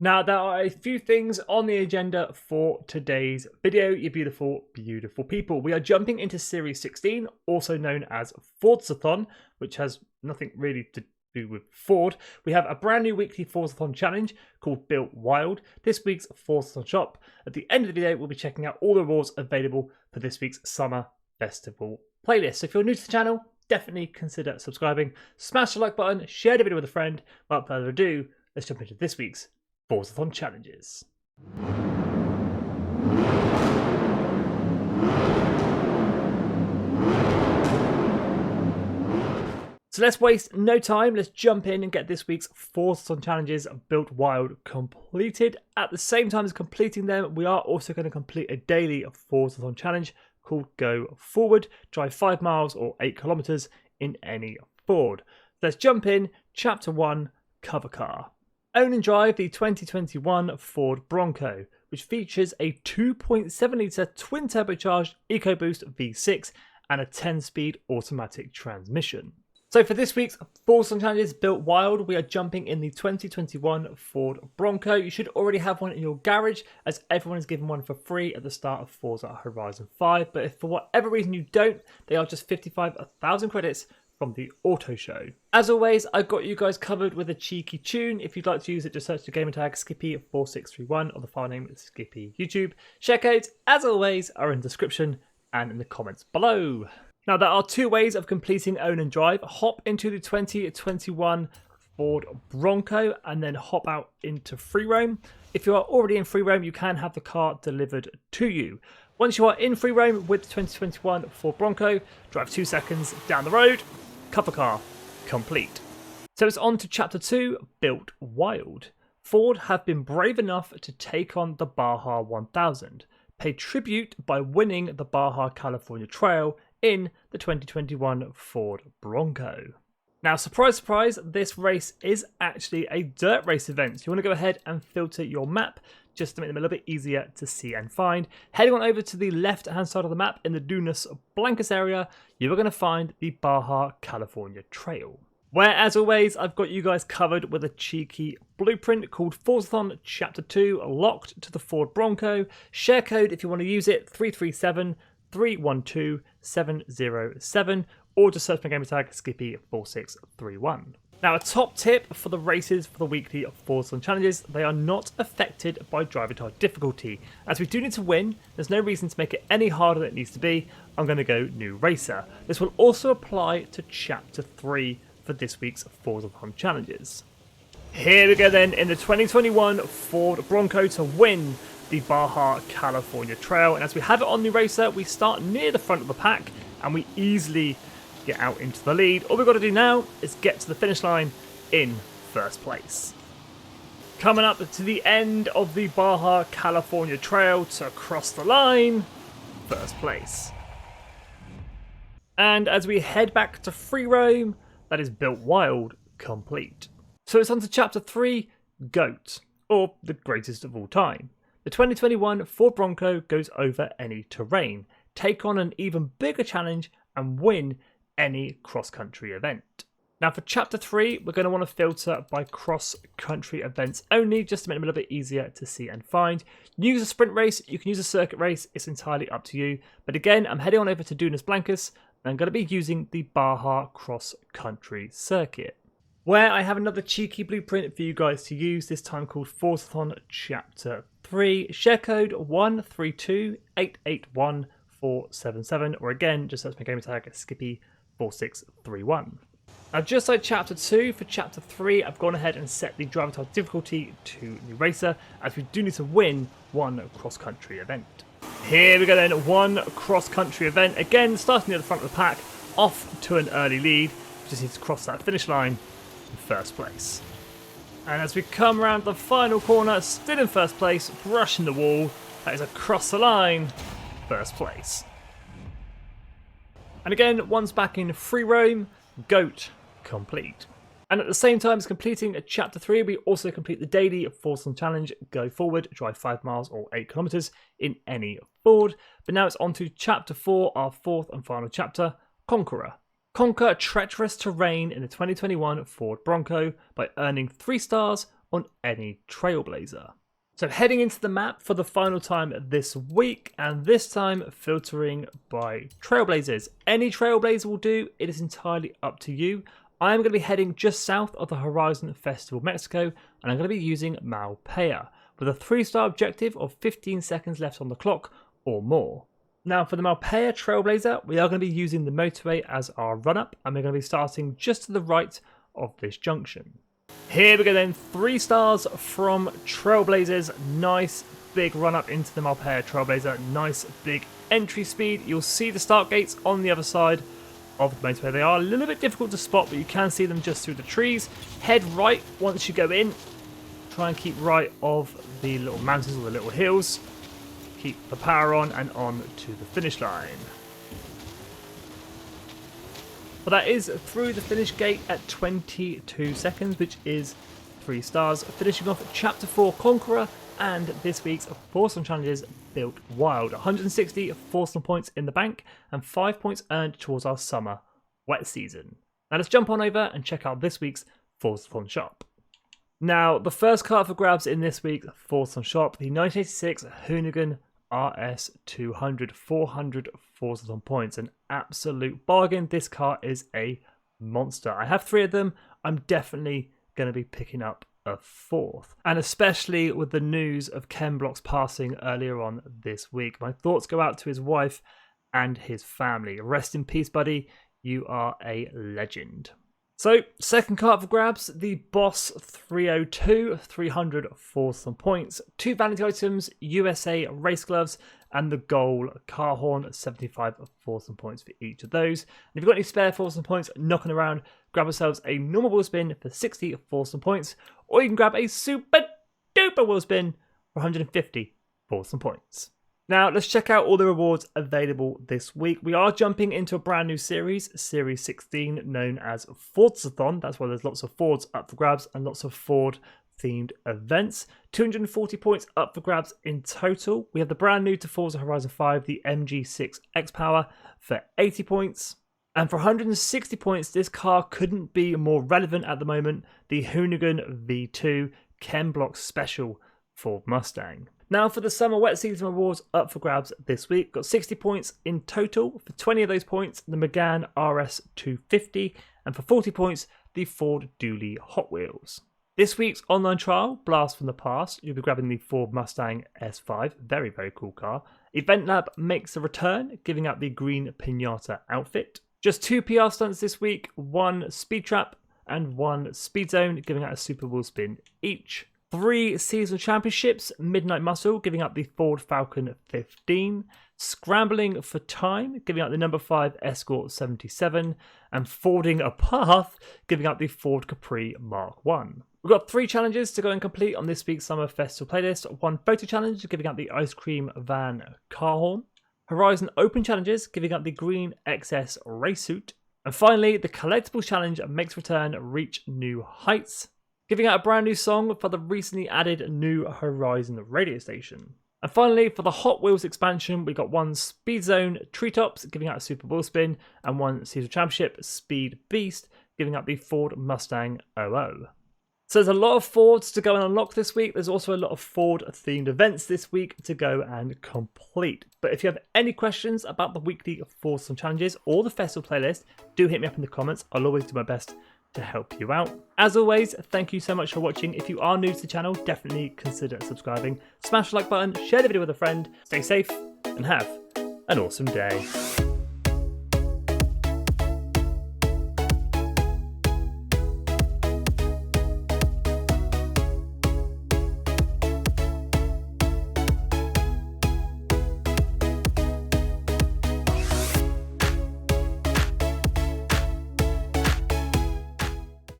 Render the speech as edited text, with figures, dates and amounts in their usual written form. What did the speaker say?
Now, there are a few things on the agenda for today's video, you beautiful, beautiful people. We are jumping into Series 16, also known as FORZATHON, which has nothing really to do with Ford. We have a brand new weekly FORZATHON challenge called Built Wild, this week's FORZATHON shop. At the end of the video, we'll be checking out all the rewards available for this week's Summer Festival playlist. So if you're new to the channel, definitely consider subscribing. Smash the like button, share the video with a friend. Without further ado, let's jump into this week's FORZATHON challenges. So let's waste no time, let's jump in and get this week's FORZATHON challenges Built Wild completed. At the same time as completing them, we are also going to complete a daily FORZATHON challenge called Go Forward, drive 5 miles or 8 kilometers in any Ford. Let's jump in, Chapter 1, Cover Car. Own and drive the 2021 Ford Bronco, which features a 2.7 litre twin turbocharged EcoBoost V6 and a 10-speed automatic transmission. So for this week's FORZATHON challenges Built Wild, we are jumping in the 2021 Ford Bronco. You should already have one in your garage, as everyone is given one for free at the start of Forza Horizon 5. But if for whatever reason you don't, they are just 55,000 credits from the auto show. As always, I've got you guys covered with a cheeky tune. If you'd like to use it, just search the gamer tag Skippy4631 or the file name is Skippy YouTube. Share codes, as always, are in the description and in the comments below. Now, there are two ways of completing Own and Drive. Hop into the 2021 Ford Bronco and then hop out into free roam. If you are already in free roam, you can have the car delivered to you. Once you are in free roam with the 2021 Ford Bronco, drive 2 seconds down the road, cover car complete. So it's on to Chapter 2, Built Wild. Ford have been brave enough to take on the Baja 1000, pay tribute by winning the Baja California Trail in the 2021 Ford Bronco. Now, surprise, surprise, this race is actually a dirt race event. So you want to go ahead and filter your map just to make them a little bit easier to see and find. Heading on over to the left-hand side of the map in the Dunas Blancas area, you are going to find the Baja California Trail, where, as always, I've got you guys covered with a cheeky blueprint called FORZATHON Chapter 2, locked to the Ford Bronco. Share code if you want to use it, 337-312-707, or just search my gamer tag Skippy4631. Now, a top tip for the races for the weekly FORZATHON challenges, they are not affected by driver type difficulty. As we do need to win, there's no reason to make it any harder than it needs to be. I'm going to go New Racer. This will also apply to Chapter 3 for this week's FORZATHON challenges. Here we go then in the 2021 Ford Bronco to win the Baja California Trail. And as we have it on New Racer, we start near the front of the pack and we easily get out into the lead. All we've got to do now is get to the finish line in first place. Coming up to the end of the Baja California Trail to cross the line, first place. And as we head back to free roam, that is Built Wild complete. So it's on to Chapter 3, G.O.A.T, or the greatest of all time. The 2021 Ford Bronco goes over any terrain, take on an even bigger challenge and win any cross-country event. Now for Chapter 3, we're going to want to filter by cross-country events only, just to make them a little bit easier to see and find. Use a sprint race, you can use a circuit race, it's entirely up to you. But again, I'm heading on over to Dunas Blancas, and I'm going to be using the Baja cross-country circuit, where I have another cheeky blueprint for you guys to use, this time called FORZATHON Chapter 3. Share code 132881477, or again, just search my gamer tag Skippy4631. Now, just like Chapter 2, for Chapter 3, I've gone ahead and set the driver type difficulty to New Racer, as we do need to win one cross-country event. Here we go then, one cross-country event. Again, starting near the front of the pack, off to an early lead. We just need to cross that finish line in first place. And as we come around the final corner, still in first place, brushing the wall, that is across the line, first place. And again, once back in free roam, G.O.A.T complete. And at the same time as completing Chapter 3, we also complete the daily FORZATHON challenge, Go Forward, drive 5 miles or 8 kilometers in any Ford. But now it's on to Chapter 4, our fourth and final chapter, Conqueror. Conquer treacherous terrain in the 2021 Ford Bronco by earning 3 stars on any Trailblazer. So heading into the map for the final time this week, and this time filtering by Trailblazers. Any Trailblazer will do, it is entirely up to you. I'm going to be heading just south of the Horizon Festival, Mexico, and I'm going to be using Malpais, with a 3-star objective of 15 seconds left on the clock or more. Now for the Malpais Trailblazer, we are going to be using the motorway as our run-up, and we're going to be starting just to the right of this junction. Here we go then, 3 stars from Trailblazers. Nice big run up into the Malpais Trailblazer. Nice big entry speed. You'll see the start gates on the other side of the motorway. They are a little bit difficult to spot, but you can see them just through the trees. Head right once you go in. Try and keep right of the little mountains or the little hills. Keep the power on and on to the finish line. But that is through the finish gate at 22 seconds, which is 3 stars. Finishing off Chapter 4 Conqueror and this week's FORZATHON challenges Built Wild. 160 FORZATHON points in the bank and 5 points earned towards our summer wet season. Now let's jump on over and check out this week's FORZATHON shop. Now the first card for grabs in this week's FORZATHON shop, the 1986 Hoonigan RS200, 400 FORZATHON points, an absolute bargain. This car is a monster. I have 3 of them. I'm definitely going to be picking up a 4th, and especially with the news of Ken Block's passing earlier on this week. My thoughts go out to his wife and his family. Rest in peace, buddy. You are a legend. So, second card for grabs, the Boss 302, 300 FORZATHON points, 2 vanity items, USA race gloves, and the goal car horn, 75 FORZATHON points for each of those. And if you've got any spare FORZATHON points knocking around, grab yourselves a normal wheel spin for 60 FORZATHON points, or you can grab a super duper wheel spin for 150 FORZATHON points. Now, let's check out all the rewards available this week. We are jumping into a brand new series, Series 16, known as FORZATHON. That's why there's lots of Fords up for grabs and lots of Ford-themed events. 240 points up for grabs in total. We have the brand new to Forza Horizon 5, the MG6 X-Power, for 80 points. And for 160 points, this car couldn't be more relevant at the moment, the Hoonigan V2 Ken Block Special Ford Mustang. Now for the summer wet season rewards up for grabs this week. Got 60 points in total. For 20 of those points, the Megane RS250, and for 40 points, the Ford Dually Hot Wheels. This week's online trial, Blast from the Past, you'll be grabbing the Ford Mustang S5, very, very cool car. Event Lab makes a return, giving out the green Pinata outfit. Just 2 PR stunts this week, 1 Speed Trap and 1 Speed Zone, giving out a Super Wheel Spin each. 3 seasonal championships, Midnight Muscle, giving up the Ford Falcon 15, Scrambling for Time, giving up the number 5 Escort 77, and Fording a Path, giving up the Ford Capri Mark 1. We've got 3 challenges to go and complete on this week's Summer Festival playlist. 1 photo challenge, giving up the Ice Cream Van car horn. Horizon Open challenges, giving up the Green XS race suit. And finally, the Collectibles challenge makes return, Reach New Heights, giving out a brand new song for the recently added New Horizon radio station. And finally, for the Hot Wheels expansion, we got 1 Speed Zone Treetops, giving out a Super Wheel Spin, and 1 Seasonal Championship Speed Beast, giving out the Ford Mustang 00. So there's a lot of Fords to go and unlock this week. There's also a lot of Ford-themed events this week to go and complete. But if you have any questions about the weekly FORZATHON challenges or the festival playlist, do hit me up in the comments. I'll always do my best to help you out. As always, thank you so much for watching. If you are new to the channel, definitely consider subscribing. Smash the like button, share the video with a friend, stay safe, and have an awesome day.